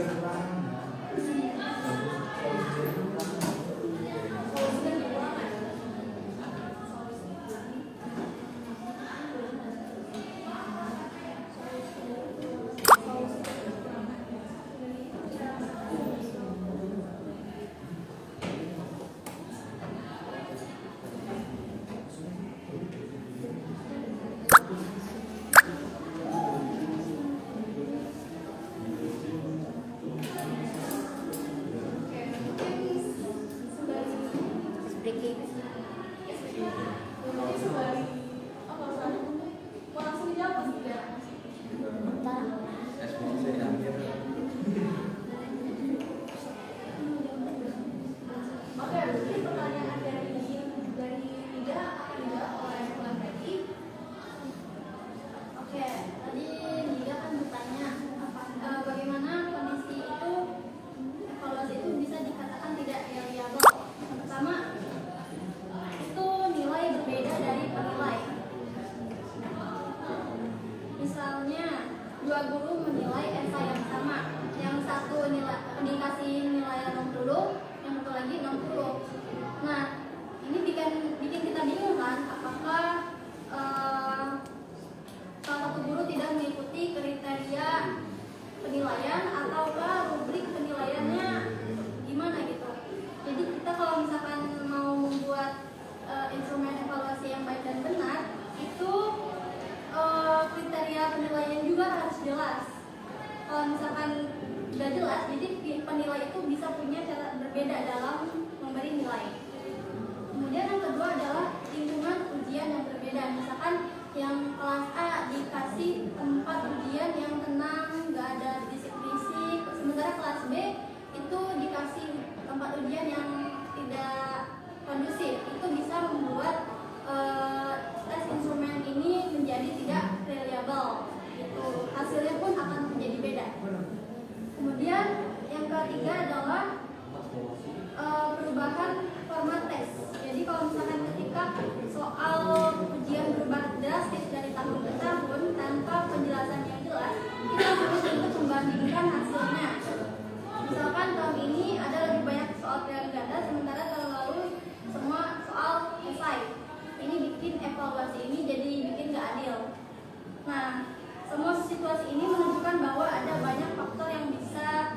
Speaker 10: kekurangan.
Speaker 6: Dua guru menilai esai yang sama, yang satu dikasih nilai 60, yang satu lagi 60. Nah, ini bikin kita bingung kan, apakah salah satu guru tidak mengikuti kriteria penilaian ataukah rubrik penilaiannya gimana gitu. Jadi kita kalau misalkan mau membuat instrumen evaluasi yang baik dan benar, itu misalkan nggak jelas, jadi penilai itu bisa punya cara berbeda dalam memberi nilai. Kemudian yang kedua adalah lingkungan ujian yang berbeda. Misalkan yang kelas A dikasih tempat ujian yang tenang, nggak ada bisik-bisik, sementara kelas B itu dikasih tempat ujian yang tidak kondusif. Itu bisa membuat tes instrumen ini menjadi tidak reliable. Itu hasilnya pun akan menjadi beda. Kemudian yang ketiga adalah perubahan format tes. Jadi kalau misalkan ketika soal ujian berubah drastis dari tahun ke tahun tanpa penjelasan yang jelas, kita sulit untuk membandingkan hasilnya. Misalkan tahun ini ada lebih banyak soal pilihan ganda, sementara tahun lalu semua soal esai. Ini bikin evaluasi ini jadi bikin nggak adil. Nah, semua situasi ini menunjukkan bahwa ada banyak faktor yang bisa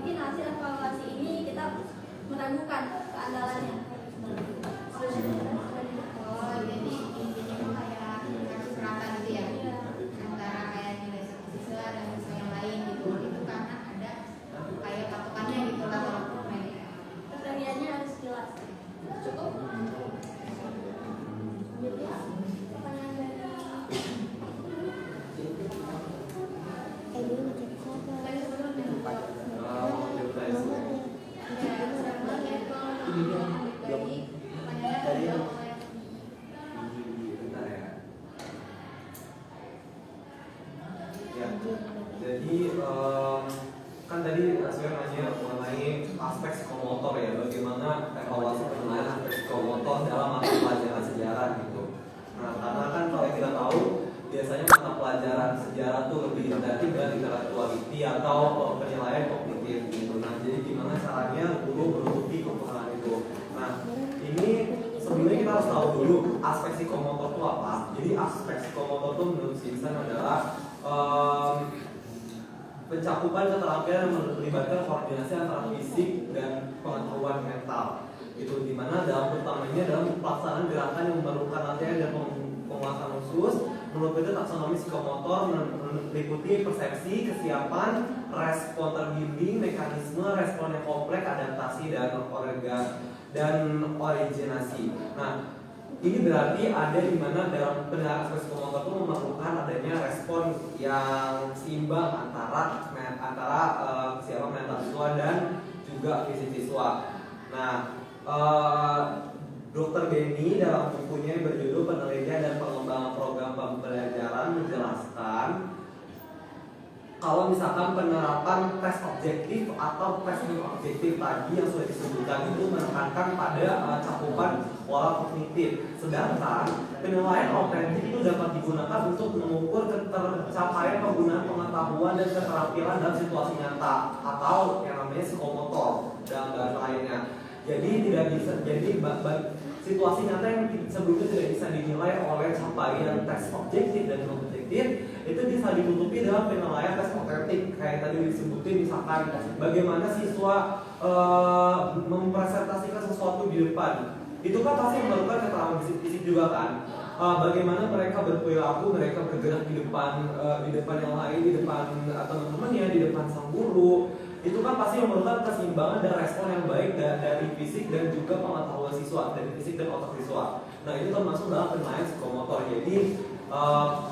Speaker 6: bikin hasil evaluasi ini kita meragukan keandalannya.
Speaker 11: Oh, jadi intinya kayak kasus rata gitu ya, antara kayak nilai siswa dan siswa yang lain gitu. Itu karena ada kayak patokannya gitu lah kalau dokumen.
Speaker 6: Kriterianya harus jelas. Cukup. Jadi pertanyaan dari
Speaker 5: Jadi kan tadi saya nanya mengenai aspek psikomotor ya, bagaimana evaluasi penilaian aspek psikomotor dalam mata pelajaran sejarah gitu. Nah, karena kan kalau yang kita tahu biasanya mata pelajaran sejarah tuh lebih dari intellectuality atau penilaian kognitif gitu. Nah, jadi gimana caranya guru menutupi kekurangan itu? Nah, ini sebenarnya kita harus tahu dulu aspek psikomotor itu apa. Jadi aspek psikomotor itu menurut Simpson adalah pencakupan keterampilan yang melibatkan koordinasi antara fisik dan pengetahuan mental. Itu dimana dalam utamanya dalam pelaksanaan gerakan yang memerlukan latihan dan penguasaan khusus. Menurut itu taksonomi psikomotor meliputi persepsi, kesiapan, respon terbimbing, mekanisme, respon yang kompleks, adaptasi dan originasi. Nah, ini berarti ada di mana dalam penilaian aspek psikomotor itu memerlukan adanya respon yang seimbang antara kesiapan mental siswa dan juga fisik siswa. Nah, Dr. Benny dalam bukunya yang berjudul Penelitian dan Pengembangan Program Pembelajaran menjelaskan kalau misalkan penerapan tes objektif atau tes objektif tadi yang sudah disebutkan itu menekankan pada cakupan pola kognitif, sedangkan penilaian otentik itu dapat digunakan untuk mengukur tercapaian penggunaan pengetahuan dan keterampilan dalam situasi nyata atau yang namanya psikomotor dalam bahasa lainnya. Jadi tidak bisa situasi nyata yang sebelumnya tidak bisa dinilai oleh capaian tes objektif dan non objektif itu bisa ditutupi dalam penilaian tes otentik. Kayak tadi disebutin misalkan bagaimana siswa mempresentasikan sesuatu di depan, itu kan pasti memerlukan keterangan fisik juga kan. Bagaimana mereka berperilaku, mereka bergerak di depan yang lain, di depan teman-temannya, di depan sang guru. Itu kan pasti memerlukan keseimbangan dan respon yang baik dari fisik dan juga pengetahuan siswa, dari fisik dan otak siswa. Nah, itu termasuk dalam penilaian psikomotor. Jadi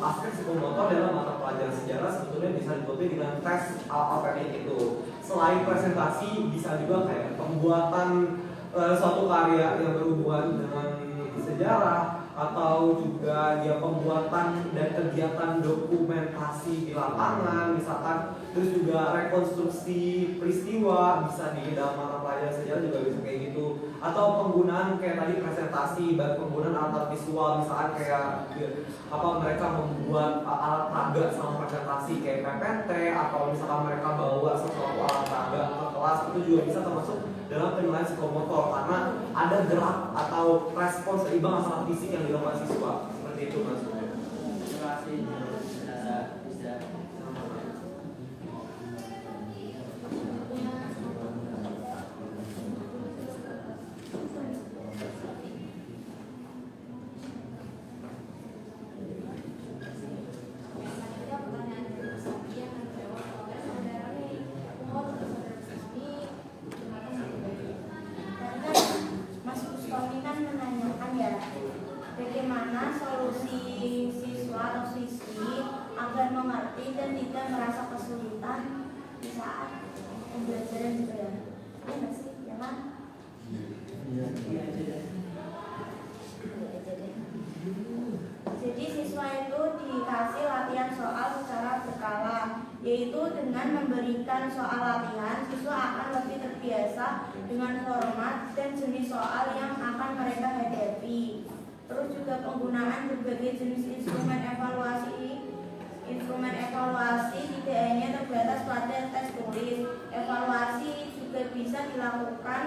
Speaker 5: aspek psikomotor dalam mata pelajaran sejarah sebetulnya bisa ditutupi dengan tes otentik itu. Selain presentasi, bisa juga kayak pembuatan suatu karya yang berhubungan dengan sejarah, atau juga dia pembuatan dan kegiatan dokumentasi di lapangan misalkan, terus juga rekonstruksi peristiwa bisa di dalam mata pelajaran sejarah juga bisa kayak gitu, atau penggunaan kayak tadi presentasi, penggunaan alat visual misalkan kayak mereka membuat alat peraga sama presentasi kayak PPT, atau misalkan mereka bawa sesuatu alat peraga ke kelas, itu juga bisa termasuk dalam penilaian psikomotor karena ada gerak atau respon seimbang antara fisik yang dilakukan siswa. Seperti itu maksudnya.
Speaker 8: Terima kasih. Bisa.
Speaker 6: merasa kesulitan di saat pembelajaran gitu ya. Iya nggak sih? Ya kan? Jadi siswa itu dikasih latihan soal secara berkala, yaitu dengan memberikan soal latihan, siswa akan lebih terbiasa dengan format dan jenis soal yang akan mereka hadapi. Terus juga penggunaan berbagai jenis instrumen evaluasi tidak hanya terbatas pada tes tulis. Evaluasi juga bisa dilakukan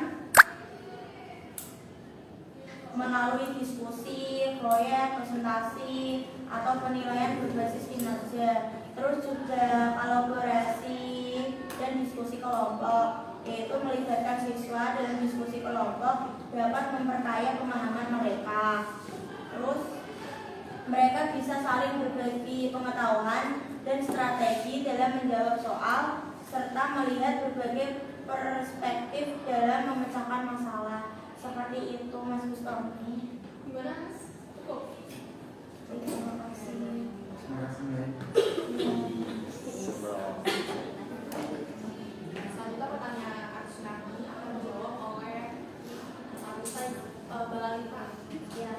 Speaker 6: melalui diskusi, proyek, presentasi, atau penilaian berbasis kinerja. Terus juga kolaborasi dan diskusi kelompok, yaitu melibatkan siswa dalam diskusi kelompok dapat memperkaya pemahaman mereka. Terus mereka bisa saling berbagi pengetahuan dan strategi dalam menjawab soal serta melihat berbagai perspektif dalam memecahkan masalah. Seperti itu Mas Gustomi.
Speaker 4: Gimana Mas? Cukup?
Speaker 6: Terima kasih.
Speaker 4: Selanjutnya pertanyaan Kak Sunardi akan dijawab oleh Ustaz Balalita.
Speaker 1: Ya,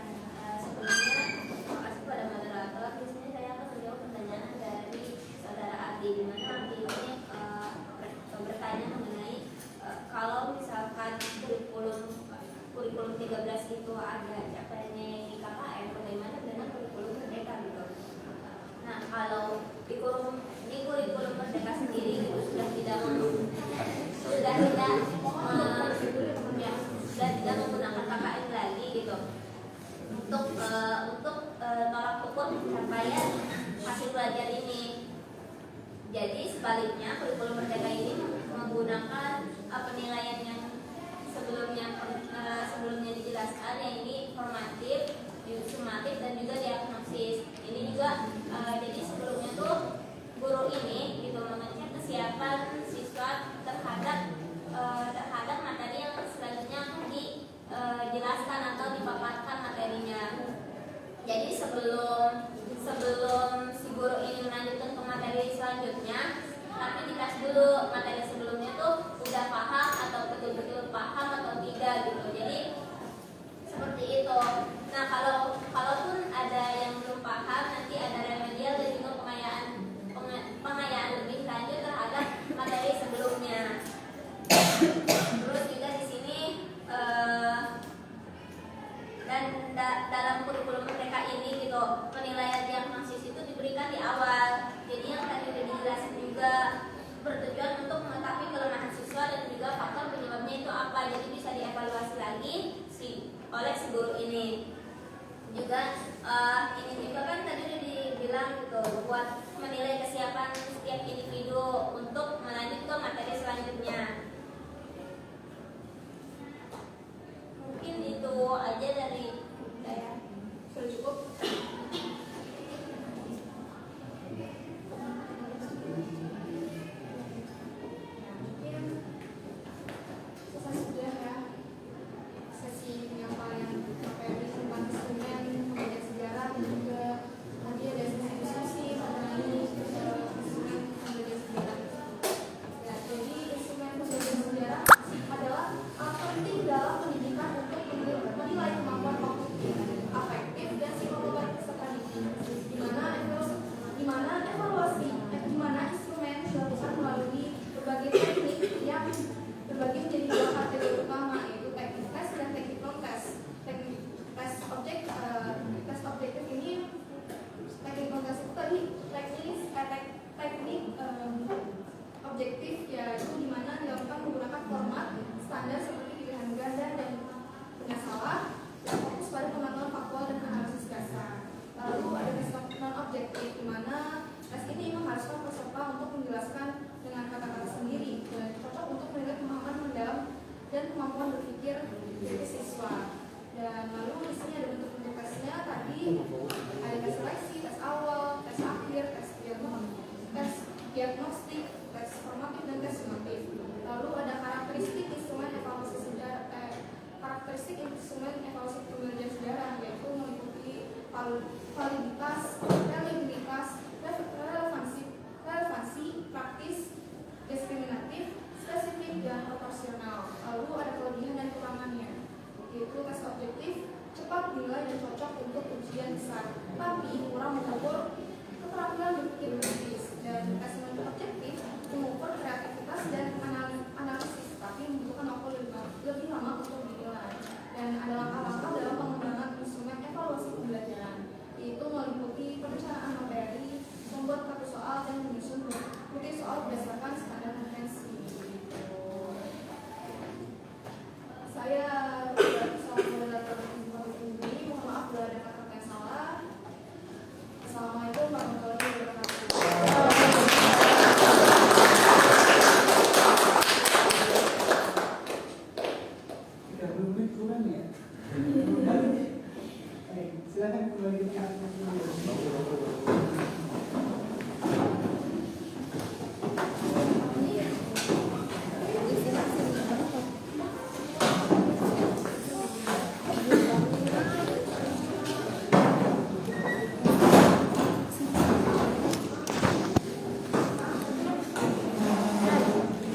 Speaker 1: sebelumnya terima kasih pada moderator. Di sini saya akan menjawab pertanyaan dari saudara Adi, di mana Adi ini bertanya mengenai kalau misalkan kurikulum 13 itu ada capaiannya di KKM, bagaimana dengan kurikulum merdeka gitu. Nah, kalau di kurikulum merdeka sendiri itu sudah tidak menggunakan KKM lagi gitu untuk tolak ukur pencapaian hasil belajar ini. Jadi sebaliknya kurikulum merdeka ini menggunakan penilaian yang sebelumnya dijelaskan, yang ini formatif, sumatif, dan juga diagnosis. Ini juga jadi sebelumnya tuh guru ini gitu mengecek kesiapan siswa terhadap materi yang selanjutnya akan dijelaskan atau dipaparkan materinya. Jadi sebelum si guru ini melanjutkan ke materi selanjutnya, tapi dikasih dulu materi sebelumnya tuh udah paham atau betul-betul paham atau tidak gitu. Jadi seperti itu. Nah, kalaupun ada yang belum paham, nanti ada remedial dan juga pengayaan lebih lanjut terhadap materi sebelumnya. Terus juga di sini dan dalam kurikulum mereka ini gitu, penilaian diagnosis itu diberikan di awal. Jadi yang tadi udah dijelasin juga bertujuan untuk mengetahui kelemahan siswa dan juga faktor penyebabnya itu apa. Jadi bisa dievaluasi lagi oleh si guru ini. Juga ini juga kan tadi udah dibilang gitu, buat menilai kesiapan setiap individu untuk melanjut ke materi selanjutnya. Mungkin itu aja dari saya.
Speaker 4: Sudah cukup? Selesai sudah ya sesi yang paling materi tentang instrumen pembelajaran sejarah, dan juga nanti ada sesi diskusi mengenai instrumen pembelajaran sejarah. Ya, jadi instrumen pembelajaran sejarah adalah alat penting dalam pendidikan untuk menilai kemampuan kognitif, afektif, dan psikomotor peserta didik. Di mana instrumen dilakukan melalui berbagai teknik yang terbagi menjadi dua kategori utama, yaitu teknik tes dan teknik non tes. Teknik tes objektif ini, teknik non tes itu tadi teknik objektif, yaitu di mana dilakukan menggunakan format standar seperti pilihan ganda dan penyasalah yang fokus pada pengetahuan faktual dan analisis dasar. Lalu ada tes non objektif, di mana tes ini mengharuskan peserta untuk menjelaskan dengan kata-kata sendiri dan cocok untuk menilai pemahaman mendalam dan kemampuan berpikir dari siswa. Dan lalu di sini ada bentuk-bentuk tesnya tadi, ada tes seleksi, tes awal, tes akhir, tes diagnostik, tes formatif, dan tes sumatif. Lalu ada karakteristik instrumen evaluasi pembelajaran sejarah, yaitu meliputi validitas,